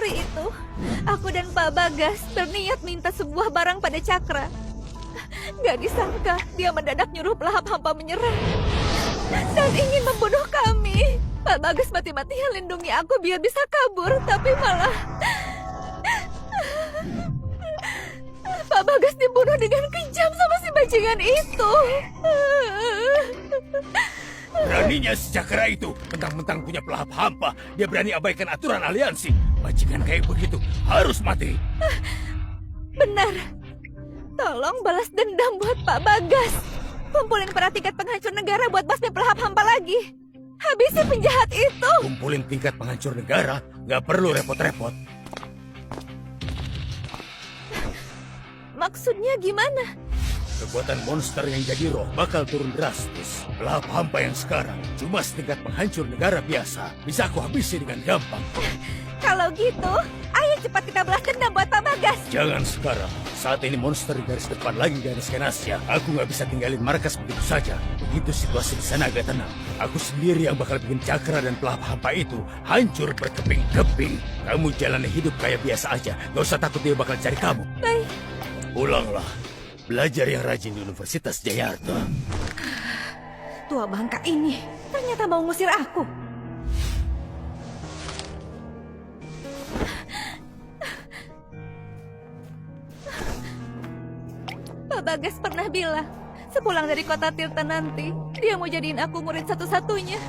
hari itu, aku dan Pak Bagas berniat minta sebuah barang pada Cakra. Gak disangka dia mendadak nyuruh pelahap hampa menyerang dan ingin membunuh kami. Pak Bagas mati-matian lindungi aku biar bisa kabur, tapi malah Pak Bagas dibunuh dengan kejam sama si bajingan itu. Beraninya si Cakra itu, mentang-mentang punya pelahap hampa, dia berani abaikan aturan aliansi. Bajingan kayak begitu harus mati. Benar. Tolong balas dendam buat Pak Bagas. Kumpulin para tiket penghancur negara buat basmi pelahap hampa lagi. Habisi penjahat itu. Kumpulin tingkat penghancur negara, nggak perlu repot-repot. Maksudnya gimana? Kekuatan monster yang jadi roh bakal turun drastis. Pelahap hampa yang sekarang cuma setingkat penghancur negara biasa. Bisa aku habisi dengan gampang. Kalau gitu, ayo cepat kita balas dendam buat Pak Bagas. Jangan sekarang. Saat ini monster di garis depan lagi garis ganasnya. Aku nggak bisa tinggalin markas begitu saja. Begitu situasi di sana agak tenang, aku sendiri yang bakal bikin Cakra dan pelahap hampa itu hancur berkeping-keping. Kamu jalani hidup kayak biasa aja. Gak usah takut dia bakal cari kamu. Baik. Pulanglah. Belajar yang rajin di Universitas Jayarta. Tua bangka ini ternyata mau ngusir aku. Pak Bagas pernah bilang, sepulang dari kota Tirta nanti, dia mau jadiin aku murid satu-satunya.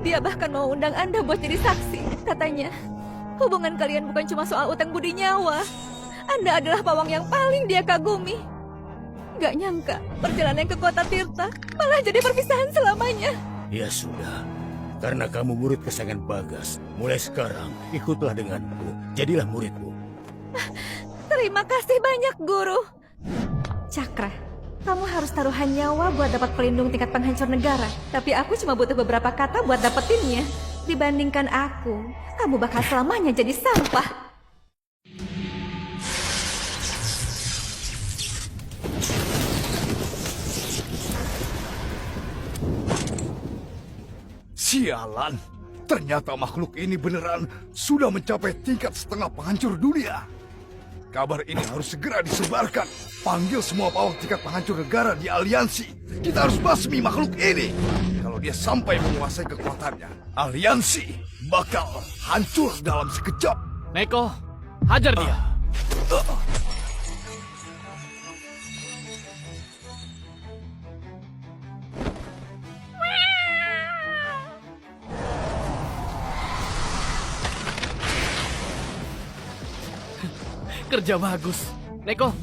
Dia bahkan mau undang Anda buat jadi saksi. Katanya, hubungan kalian bukan cuma soal utang budi nyawa. Anda adalah pawang yang paling dia kagumi. Gak nyangka, perjalanan ke kota Tirta malah jadi perpisahan selamanya. Ya sudah, karena kamu murid kesayangan Bagas, mulai sekarang ikutlah denganku, jadilah muridku. Terima kasih banyak, Guru. Cakra, kamu harus taruhan nyawa buat dapat pelindung tingkat penghancur negara. Tapi aku cuma butuh beberapa kata buat dapetinnya. Dibandingkan aku, kamu bakal selamanya jadi sampah. Sialan, ternyata makhluk ini beneran sudah mencapai tingkat setengah penghancur dunia. Kabar ini harus segera disebarkan. Panggil semua pawang tingkat penghancur negara di aliansi. Kita harus basmi makhluk ini. Kalau dia sampai menguasai kekuatannya, aliansi bakal hancur dalam sekejap. Neko, hajar dia. Kerja bagus. Neko,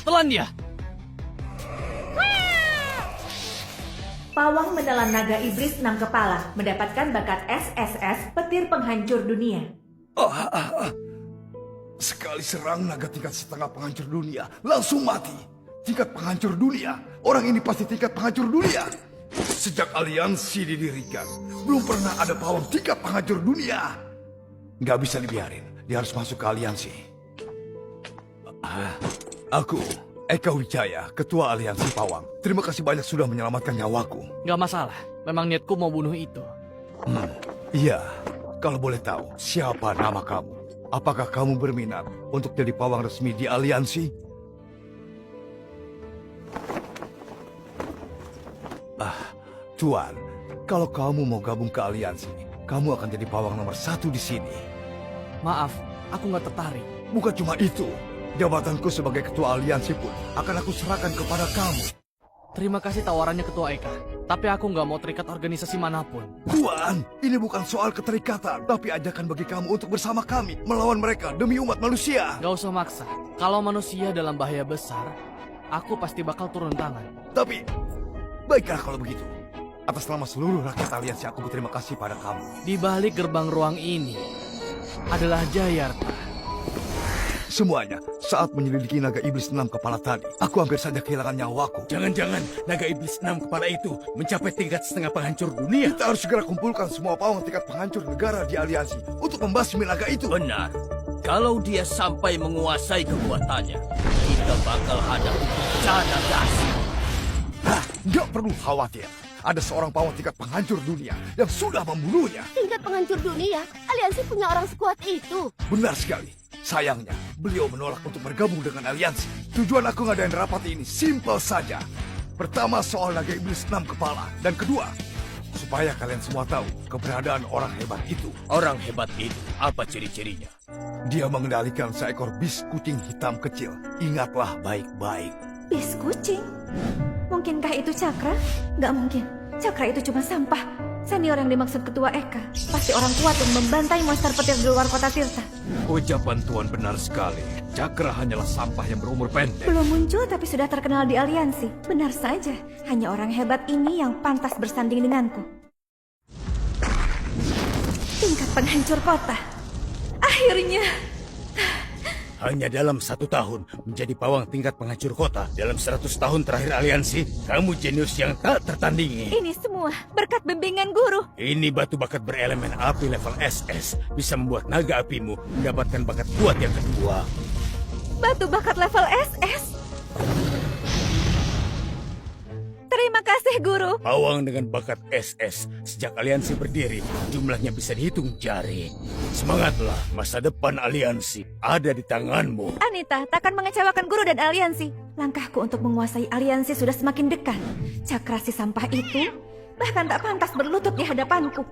telan dia. Pawang menelan naga iblis 6 kepala, mendapatkan bakat SSS petir penghancur dunia. Sekali serang naga tingkat setengah penghancur dunia, langsung mati. Tingkat penghancur dunia, orang ini pasti tingkat penghancur dunia. Sejak aliansi didirikan, belum pernah ada pawang tingkat penghancur dunia. Nggak bisa dibiarin, dia harus masuk ke aliansi. Aku, Eka Wijaya, Ketua Aliansi Pawang. Terima kasih banyak sudah menyelamatkan nyawaku. Gak masalah, memang niatku mau bunuh itu. Iya, kalau boleh tahu, siapa nama kamu? Apakah kamu berminat untuk jadi pawang resmi di aliansi? Tuan, kalau kamu mau gabung ke aliansi, kamu akan jadi pawang nomor 1 di sini. Maaf, aku gak tertarik. Bukan cuma itu, jabatanku sebagai ketua aliansi pun akan aku serahkan kepada kamu. Terima kasih tawarannya Ketua Eka, tapi aku nggak mau terikat organisasi manapun. Tuan, ini bukan soal keterikatan, tapi ajakan bagi kamu untuk bersama kami melawan mereka demi umat manusia. Gak usah maksa. Kalau manusia dalam bahaya besar, aku pasti bakal turun tangan. Tapi, baiklah kalau begitu. Atas nama seluruh rakyat aliansi aku berterima kasih pada kamu. Di balik gerbang ruang ini adalah Jayarta. Semuanya, saat menyelidiki naga iblis 6 kepala tadi, aku hampir saja kehilangan nyawaku. Jangan-jangan naga iblis 6 kepala itu mencapai tingkat setengah penghancur dunia. Kita harus segera kumpulkan semua pawang tingkat penghancur negara di aliansi untuk membasmi naga itu. Benar. Kalau dia sampai menguasai kekuatannya, kita bakal hadapi bencana dahsyat. Nggak perlu khawatir. ada seorang pawang tingkat penghancur dunia yang sudah membunuhnya. Tingkat penghancur dunia, aliansi punya orang sekuat itu. Benar sekali. Sayangnya, beliau menolak untuk bergabung dengan aliansi. Tujuan aku ngadain rapat ini simpel saja. Pertama, soal naga iblis 6 kepala. Dan kedua, supaya kalian semua tahu keberadaan orang hebat itu. Orang hebat itu, apa ciri-cirinya? Dia mengendalikan seekor bis kucing hitam kecil. Ingatlah baik-baik. Bis kucing? Mungkinkah itu Cakra? Nggak mungkin. Cakra itu cuma sampah. Senior yang dimaksud Ketua Eka pasti orang kuat yang membantai monster petir di luar kota Tirta. Ucapan Tuan benar sekali. Cakra hanyalah sampah yang berumur pendek. Belum muncul tapi sudah terkenal di aliansi. Benar saja, hanya orang hebat ini yang pantas bersanding denganku. Tingkat penghancur kota. Akhirnya. Hanya dalam 1 tahun menjadi pawang tingkat penghancur kota. Dalam 100 tahun terakhir aliansi, kamu jenius yang tak tertandingi. Ini semua berkat bimbingan guru. Ini batu bakat berelemen api level SS bisa membuat naga apimu mendapatkan bakat kuat yang kedua. Batu bakat level SS. Terima kasih guru. Pawang dengan bakat SS sejak aliansi berdiri jumlahnya bisa dihitung jari. Semangatlah, masa depan aliansi ada di tanganmu. Anita takkan mengecewakan guru dan aliansi. Langkahku untuk menguasai aliansi sudah semakin dekat. Cakra si sampah itu bahkan tak pantas berlutut di hadapanku.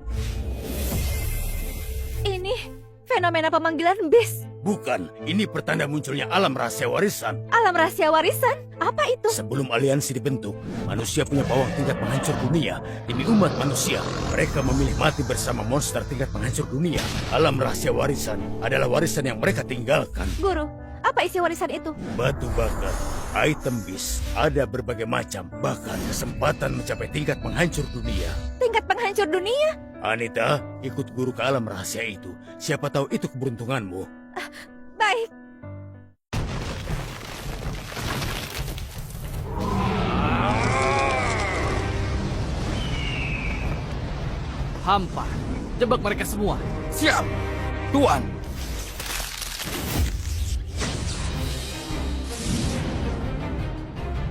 Ini fenomena pemanggilan bis. Bukan, ini pertanda munculnya alam rahasia warisan. Alam rahasia warisan? Apa itu? Sebelum aliansi dibentuk, manusia punya pawang tingkat penghancur dunia. Demi umat manusia, mereka memilih mati bersama monster tingkat penghancur dunia. Alam rahasia warisan adalah warisan yang mereka tinggalkan. Guru, apa isi warisan itu? Batu bakar, item bis, ada berbagai macam. Bahkan kesempatan mencapai tingkat penghancur dunia. Tingkat penghancur dunia? Anita, ikut guru ke alam rahasia itu. Siapa tahu itu keberuntunganmu. Baik. Hampa, jebak mereka semua. Siap, Tuan.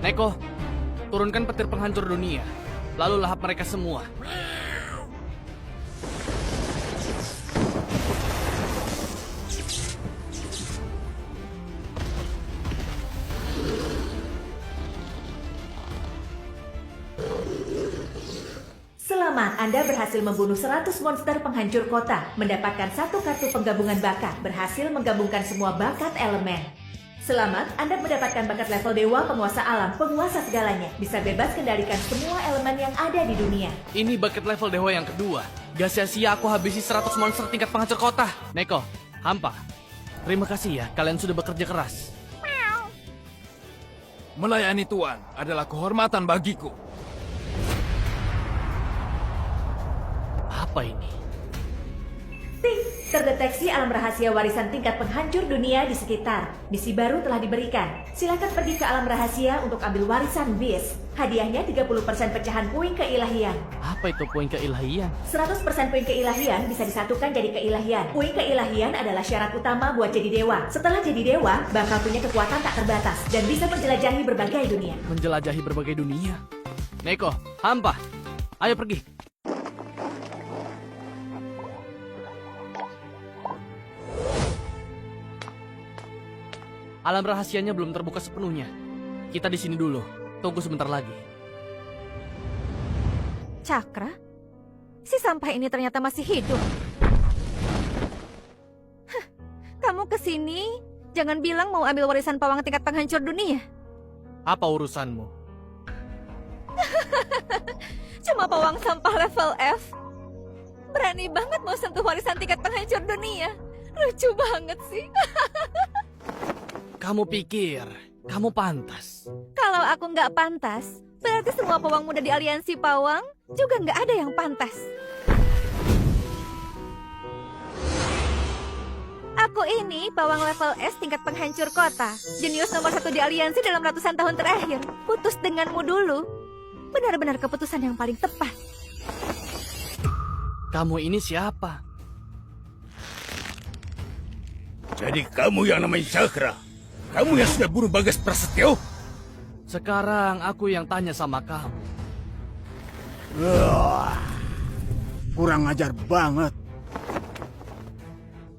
Neko, turunkan petir penghancur dunia. Lalu lahap mereka semua. Selamat, Anda berhasil membunuh 100 monster penghancur kota, mendapatkan 1 kartu penggabungan bakat, berhasil menggabungkan semua bakat elemen. Selamat, Anda mendapatkan bakat level dewa penguasa alam, penguasa segalanya, bisa bebas kendalikan semua elemen yang ada di dunia. Ini bakat level dewa yang kedua. Gak sia-sia aku habisi 100 monster tingkat penghancur kota. Neko, Hampa, terima kasih ya kalian sudah bekerja keras. Melayani Tuan adalah kehormatan bagiku. Apa ini? Ting, terdeteksi alam rahasia warisan tingkat penghancur dunia di sekitar. Misi baru telah diberikan. Silakan pergi ke alam rahasia untuk ambil warisan bis. Hadiahnya 30% pecahan puing keilahian. Apa itu poin keilahian? 100% puing keilahian bisa disatukan jadi keilahian. Puing keilahian adalah syarat utama buat jadi dewa. Setelah jadi dewa, bakal punya kekuatan tak terbatas dan bisa menjelajahi berbagai dunia. Menjelajahi berbagai dunia. Neko, Hampa, ayo pergi. Alam rahasianya belum terbuka sepenuhnya. Kita di sini dulu. Tunggu sebentar lagi. Cakra? Si sampah ini ternyata masih hidup. Hah, kamu kesini, jangan bilang mau ambil warisan pawang tingkat penghancur dunia. Apa urusanmu? Cuma pawang sampah level F. Berani banget mau sentuh warisan tingkat penghancur dunia. Lucu banget sih. Kamu pikir kamu pantas? Kalau aku nggak pantas, berarti semua pawang muda di aliansi pawang juga nggak ada yang pantas. Aku ini pawang level S tingkat penghancur kota. Jenius nomor 1 di aliansi dalam ratusan tahun terakhir. Putus denganmu dulu. Benar-benar keputusan yang paling tepat. Kamu ini siapa? Jadi kamu yang namanya Cakra. Kamu yang sudah bunuh Bagas Prasetyo? Sekarang aku yang tanya sama kamu. Kurang ajar banget.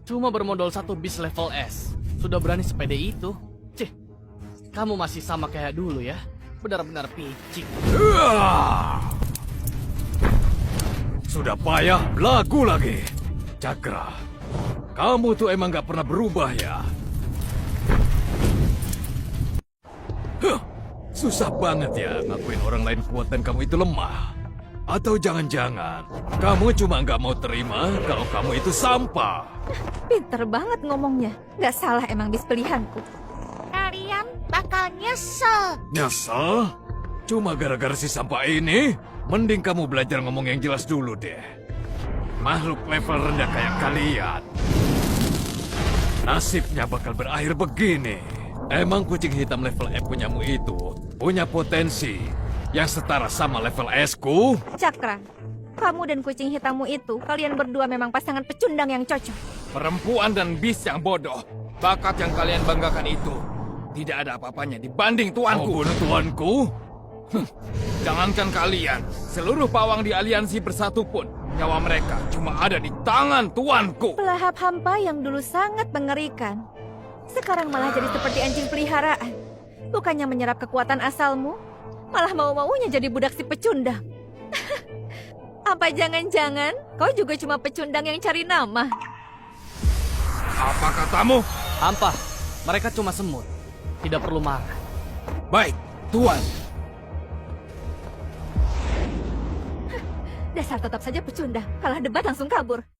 Cuma bermodal 1 bis level S. Sudah berani sepede itu. Cih, kamu masih sama kayak dulu ya. Benar-benar picik. Sudah payah, belagu lagi. Cakra, kamu tuh emang gak pernah berubah ya? Huh, susah banget ya ngakuin orang lain kuat dan kamu itu lemah. Atau jangan-jangan kamu cuma nggak mau terima kalau kamu itu sampah. Pinter banget ngomongnya. Nggak salah emang bis pilihanku. Kalian bakal nyesel. Nyesel? Cuma gara-gara si sampah ini? Mending kamu belajar ngomong yang jelas dulu deh. Makhluk level rendah kayak kalian, nasibnya bakal berakhir begini. Emang kucing hitam level F punyamu itu punya potensi yang setara sama level S-ku? Cakra, kamu dan kucing hitammu itu, kalian berdua memang pasangan pecundang yang cocok. Perempuan dan bis yang bodoh. Bakat yang kalian banggakan itu tidak ada apa-apanya dibanding Mau tuanku. bunuh tuanku? Jangankan kalian, seluruh pawang di aliansi bersatu pun, nyawa mereka cuma ada di tangan tuanku. Pelahap hampa yang dulu sangat mengerikan, sekarang malah jadi seperti anjing peliharaan. Bukannya menyerap kekuatan asalmu, malah mau-maunya jadi budak si pecundang. Apa jangan-jangan kau juga cuma pecundang yang cari nama? Apa katamu? Hampa, mereka cuma semut. Tidak perlu marah. Baik, tuan. Dasar tetap saja pecundang, kalah debat langsung kabur.